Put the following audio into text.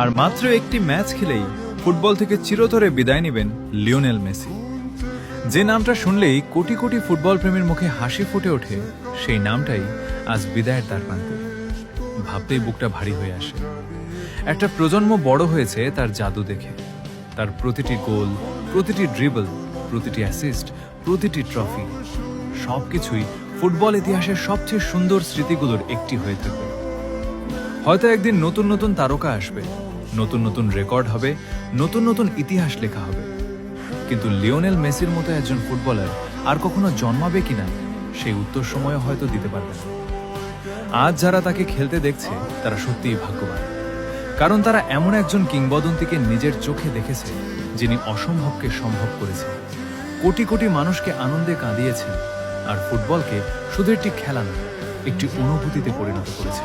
আর মাত্র একটি ম্যাচ খেলেই ফুটবল থেকে চিরতরে বিদায় নেবেন লিওনেল মেসি। যে নামটা শুনলেই কোটি কোটি ফুটবল প্রেমীর মুখে হাসি ফুটে ওঠে, সেই নামটাই আজ বিদায়ের দ্বারপ্রান্তে। ভাবতেই বুকটা ভারী হয়ে আসে। একটা প্রজন্ম বড় হয়েছে তার জাদু দেখে। তার প্রতিটি গোল, প্রতিটি ড্রিবল, প্রতিটি অ্যাসিস্ট, প্রতিটি ট্রফি, সবকিছুই ফুটবল ইতিহাসের সবচেয়ে সুন্দর স্মৃতিগুলোর একটি হয়ে থাকবে। হয়তো একদিন নতুন নতুন তারকা আসবে, নতুন নতুন রেকর্ড হবে, নতুন নতুন ইতিহাস লেখা হবে, কিন্তু লিওনেল মেসির মতো একজন ফুটবলার আর কখনো জন্মাবে কিনা সেই উত্তর সময় হয়তো দিতে পারবে না। আজ যারা তাকে খেলতে দেখছে তারা সত্যিই ভাগ্যবান, কারণ তারা এমন একজন কিংবদন্তিকে নিজের চোখে দেখেছে, যিনি অসম্ভবকে সম্ভব করেছে, কোটি কোটি মানুষকে আনন্দে কাঁদিয়েছেন, আর ফুটবলকে শুধু একটি খেলা নয়, একটি অনুভূতিতে পরিণত করেছে।